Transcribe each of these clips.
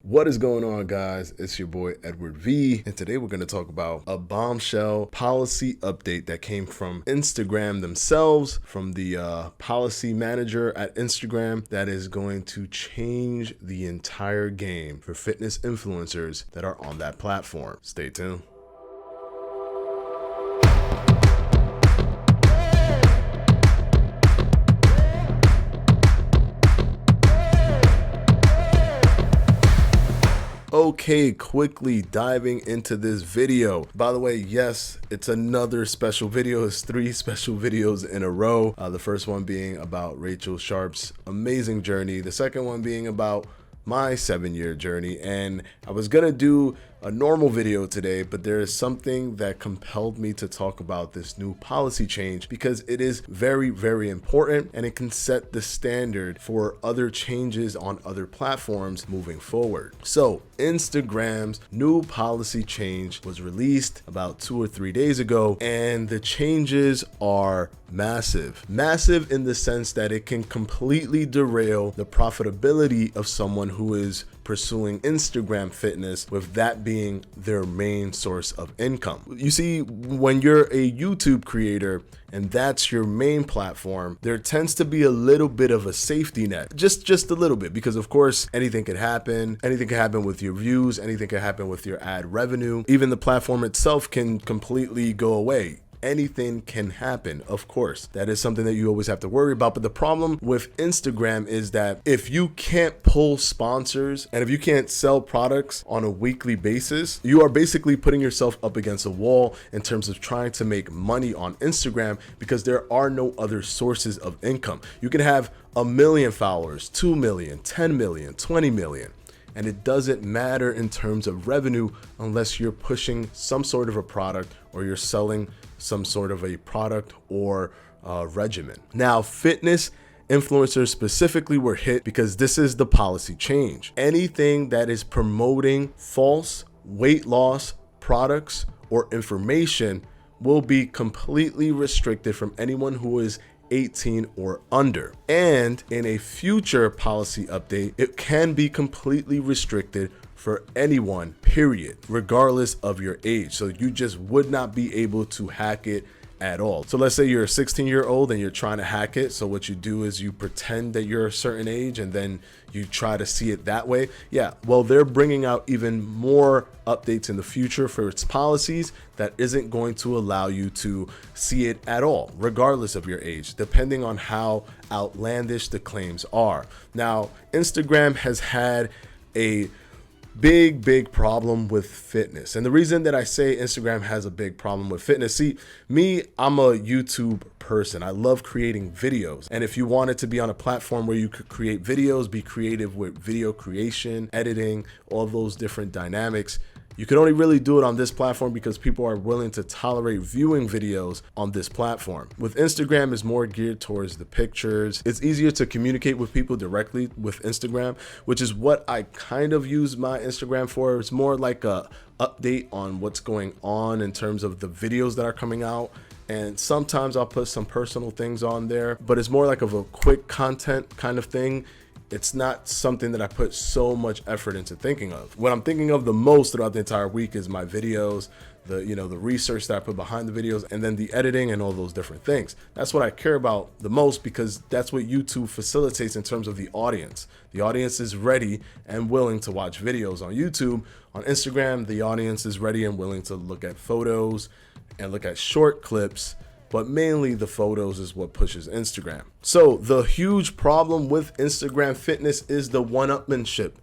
What is going on, guys? It's your boy Edward V, and today we're going to talk about a bombshell policy update that came from Instagram themselves, from the policy manager at Instagram, that is going to change the entire game for fitness influencers that are on that platform. Stay tuned. Okay, quickly diving into this video. By the way, yes, it's another special video. It's 3 special videos in a row. The first one being about Rachel Sharp's amazing journey. The second one being about my 7-year journey. And I was gonna do a normal video today, but there is something that compelled me to talk about this new policy change because it is very, very important and it can set the standard for other changes on other platforms moving forward. So Instagram's new policy change was released about 2 or 3 days ago, and the changes are massive. Massive in the sense that it can completely derail the profitability of someone who is pursuing Instagram fitness, with that being their main source of income. You see, when you're a YouTube creator and that's your main platform, there tends to be a little bit of a safety net, just a little bit, because of course anything could happen. Anything could happen with your views, anything could happen with your ad revenue. Even the platform itself can completely go away. Anything can happen, of course. That is something that you always have to worry about. But the problem with Instagram is that if you can't pull sponsors and if you can't sell products on a weekly basis, you are basically putting yourself up against a wall in terms of trying to make money on Instagram, because there are no other sources of income. You can have 1 million followers, 2 million, 10 million, 20 million. And it doesn't matter in terms of revenue unless you're pushing some sort of a product or you're selling some sort of a product or regiment. Now, fitness influencers specifically were hit because this is the policy change. Anything that is promoting false weight loss products or information will be completely restricted from anyone who is 18 or under. And in a future policy update, it can be completely restricted for anyone, period, regardless of your age. So you just would not be able to hack it at all. So let's say you're a 16-year-old and you're trying to hack it. So what you do is you pretend that you're a certain age and then you try to see it that way. Yeah, well, they're bringing out even more updates in the future for its policies that isn't going to allow you to see it at all, regardless of your age, depending on how outlandish the claims are. Now, Instagram has had a big problem with fitness. And the reason that I say Instagram has a big problem with fitness, see, me, I'm a YouTube person. I love creating videos. And if you wanted to be on a platform where you could create videos, be creative with video creation, editing, all those different dynamics, you can only really do it on this platform because people are willing to tolerate viewing videos on this platform. With Instagram, is more geared towards the pictures. It's easier to communicate with people directly with Instagram, which is what I kind of use my Instagram for. It's more like a update on what's going on in terms of the videos that are coming out. And sometimes I'll put some personal things on there, but it's more like of a quick content kind of thing. It's not something that I put so much effort into thinking of. What I'm thinking of the most throughout the entire week is my videos, the research that I put behind the videos, and then the editing and all those different things. That's what I care about the most, because that's what YouTube facilitates in terms of the audience. The audience is ready and willing to watch videos on YouTube. On Instagram, the audience is ready and willing to look at photos and look at short clips, but mainly the photos is what pushes Instagram. So the huge problem with Instagram fitness is the one-upmanship.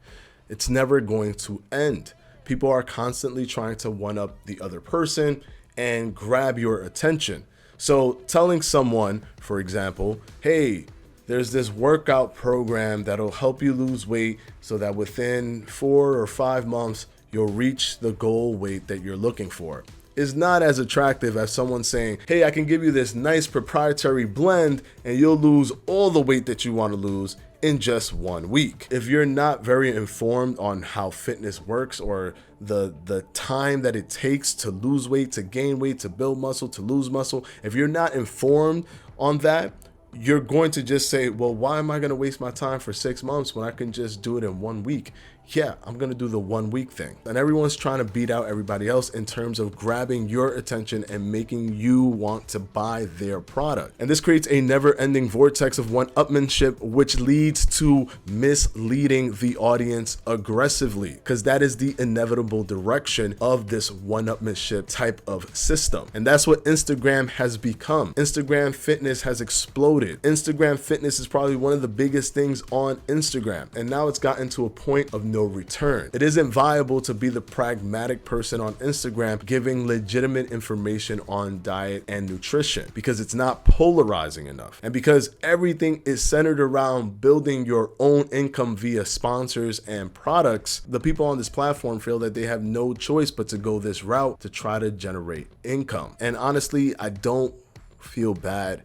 It's never going to end. People are constantly trying to one-up the other person and grab your attention. So telling someone, for example, hey, there's this workout program that'll help you lose weight so that within 4 or 5 months, you'll reach the goal weight that you're looking for, is not as attractive as someone saying, hey, I can give you this nice proprietary blend and you'll lose all the weight that you want to lose in just 1 week. If you're not very informed on how fitness works, or the time that it takes to lose weight, to gain weight, to build muscle, to lose muscle, if you're not informed on that, you're going to just say, well, why am I going to waste my time for 6 months when I can just do it in 1 week? yeah, I'm gonna do the 1 week thing. And everyone's trying to beat out everybody else in terms of grabbing your attention and making you want to buy their product. And this creates a never-ending vortex of one-upmanship, which leads to misleading the audience aggressively, because that is the inevitable direction of this one-upmanship type of system. And that's what Instagram has become. Instagram fitness has exploded. Instagram fitness is probably one of the biggest things on Instagram. And now it's gotten to a point of no return. It isn't viable to be the pragmatic person on Instagram giving legitimate information on diet and nutrition, because it's not polarizing enough. And because everything is centered around building your own income via sponsors and products, the people on this platform feel that they have no choice but to go this route to try to generate income. And honestly, I don't feel bad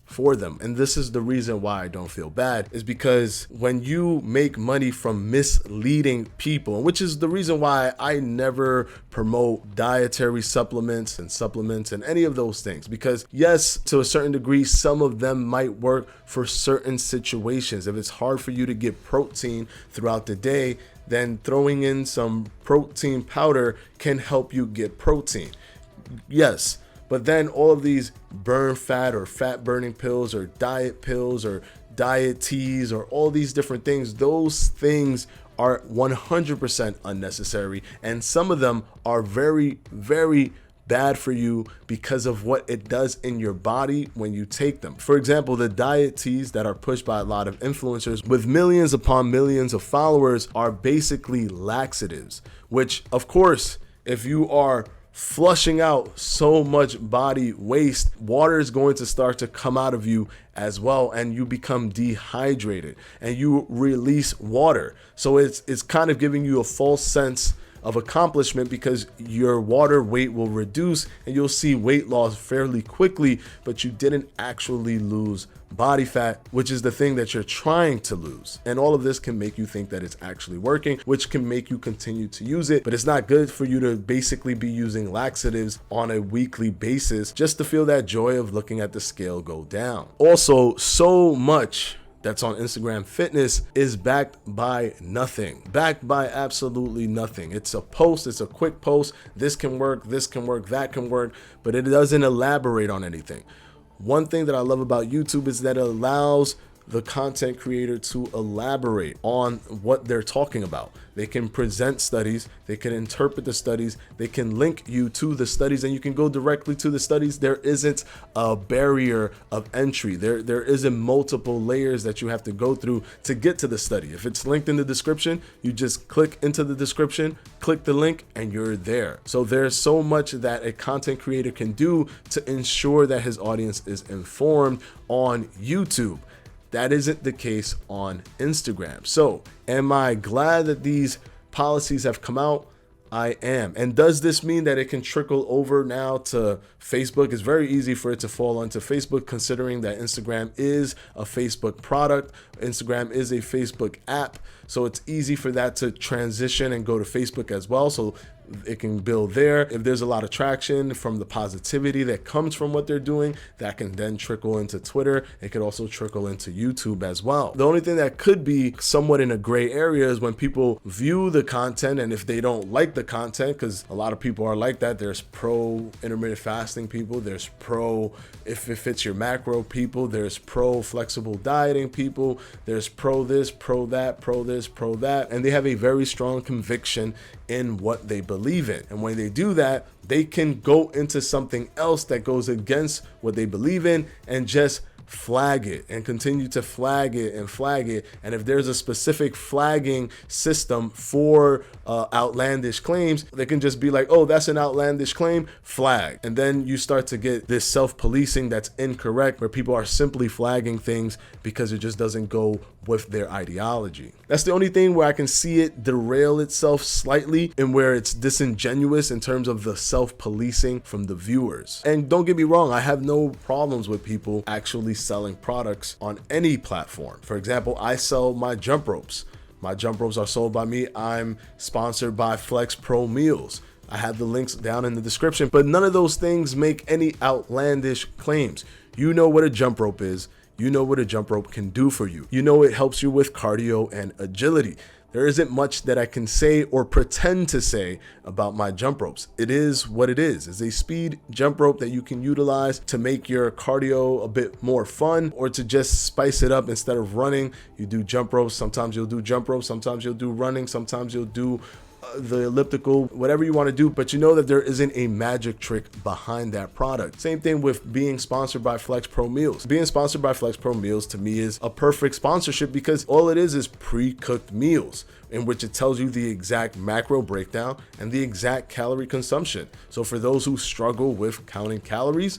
for them. And this is the reason why I don't feel bad, is because when you make money from misleading people, which is the reason why I never promote dietary supplements and any of those things, because yes, to a certain degree, some of them might work for certain situations. If it's hard for you to get protein throughout the day, then throwing in some protein powder can help you get protein. Yes. But then all of these burn fat or fat burning pills or diet teas or all these different things, those things are 100% unnecessary. And some of them are very, very bad for you because of what it does in your body when you take them. For example, the diet teas that are pushed by a lot of influencers with millions upon millions of followers are basically laxatives, which of course, if you are flushing out so much body waste, water is going to start to come out of you as well, and you become dehydrated and you release water. So it's kind of giving you a false sense of accomplishment, because your water weight will reduce and you'll see weight loss fairly quickly, but you didn't actually lose body fat, which is the thing that you're trying to lose. And all of this can make you think that it's actually working, which can make you continue to use it. But it's not good for you to basically be using laxatives on a weekly basis just to feel that joy of looking at the scale go down. Also, so much that's on Instagram fitness is backed by nothing, backed by absolutely nothing. It's a post, it's a quick post. This can work, that can work, but it doesn't elaborate on anything. One thing that I love about YouTube is that it allows the content creator to elaborate on what they're talking about. They can present studies, they can interpret the studies, they can link you to the studies, and you can go directly to the studies. There isn't a barrier of entry. There isn't multiple layers that you have to go through to get to the study. If it's linked in the description, you just click into the description, click the link, and you're there. So there's so much that a content creator can do to ensure that his audience is informed on YouTube. That isn't the case on Instagram. So am I glad that these policies have come out? I am. And does this mean that it can trickle over now to Facebook? It's very easy for it to fall onto Facebook, considering that Instagram is a Facebook product. Instagram is a Facebook app. So it's easy for that to transition and go to Facebook as well. So it can build there. If there's a lot of traction from the positivity that comes from what they're doing, that can then trickle into Twitter. It could also trickle into YouTube as well. The only thing that could be somewhat in a gray area is when people view the content, and if they don't like the content, because a lot of people are like that. There's pro intermittent fasting people, there's pro if it fits your macro people, there's pro flexible dieting people, there's pro this, pro that, pro this, pro that, and they have a very strong conviction in what they believe in. And when they do that, they can go into something else that goes against what they believe in and just flag it and continue to flag it and flag it. And if there's a specific flagging system for outlandish claims, they can just be like, oh, that's an outlandish claim, flag. And then you start to get this self-policing that's incorrect, where people are simply flagging things because it just doesn't go with their ideology. That's the only thing where I can see it derail itself slightly, and where it's disingenuous in terms of the self-policing from the viewers. And don't get me wrong, I have no problems with people actually selling products on any platform. For example, I sell my jump ropes. My jump ropes are sold by me. I'm sponsored by Flex Pro Meals. I have the links down in the description, but none of those things make any outlandish claims. You know what a jump rope is. You know what a jump rope can do for you. You know it helps you with cardio and agility. There isn't much that I can say or pretend to say about my jump ropes. It is what it is. It's a speed jump rope that you can utilize to make your cardio a bit more fun, or to just spice it up. Instead of running, you do jump ropes. Sometimes you'll do jump ropes, sometimes you'll do running, sometimes you'll do the elliptical, whatever you want to do, but you know that there isn't a magic trick behind that product. Same thing with being sponsored by Flex Pro Meals. Being sponsored by Flex Pro Meals to me is a perfect sponsorship, because all it is pre-cooked meals in which it tells you the exact macro breakdown and the exact calorie consumption. So for those who struggle with counting calories,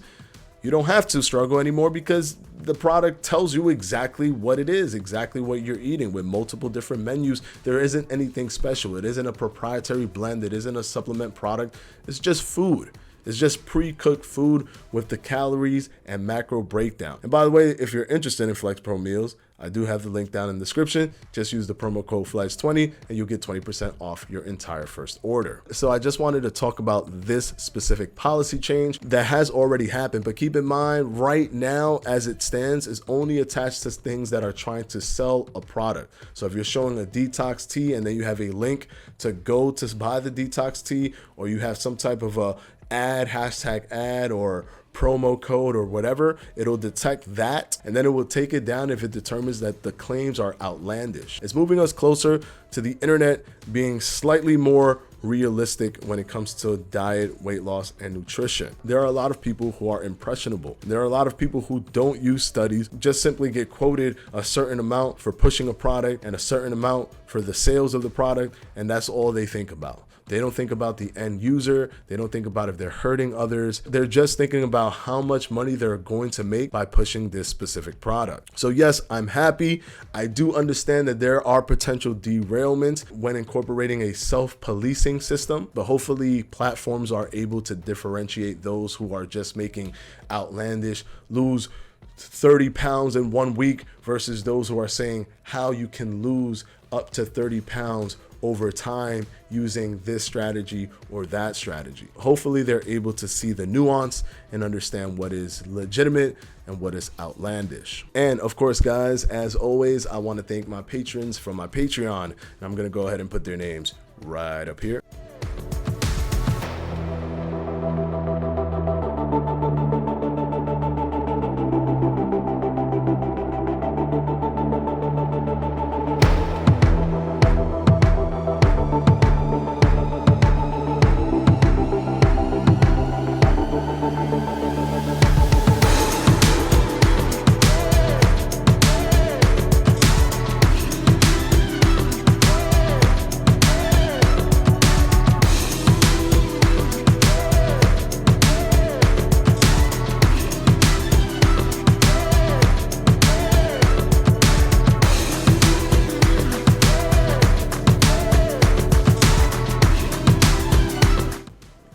you don't have to struggle anymore, because the product tells you exactly what it is, exactly what you're eating, with multiple different menus. There isn't anything special. It isn't a proprietary blend. It isn't a supplement product. It's just food. It's just pre-cooked food with the calories and macro breakdown. And by the way, if you're interested in Flex Pro Meals, I do have the link down in the description. Just use the promo code FLEDGE20 and you'll get 20% off your entire first order. So I just wanted to talk about this specific policy change that has already happened, but keep in mind right now as it stands is only attached to things that are trying to sell a product. So if you're showing a detox tea and then you have a link to go to buy the detox tea, or you have some type of a ad, hashtag ad, or promo code or whatever, it'll detect that and then it will take it down if it determines that the claims are outlandish. It's moving us closer to the internet being slightly more realistic when it comes to diet, weight loss, and nutrition. There are a lot of people who are impressionable. There are a lot of people who don't use studies, just simply get quoted a certain amount for pushing a product and a certain amount for the sales of the product, and that's all they think about. They don't think about the end user. They don't think about if they're hurting others. They're just thinking about how much money they're going to make by pushing this specific product. So yes, I'm happy. I do understand that there are potential derailments when incorporating a self-policing system, but hopefully platforms are able to differentiate those who are just making outlandish, lose 30 pounds in 1 week versus those who are saying how you can lose up to 30 pounds over time using this strategy or that strategy. Hopefully they're able to see the nuance and understand what is legitimate and what is outlandish. And of course, guys, as always, I want to thank my patrons from my Patreon, and I'm going to go ahead and put their names right up here.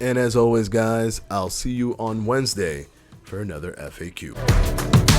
And as always, guys, I'll see you on Wednesday for another FAQ.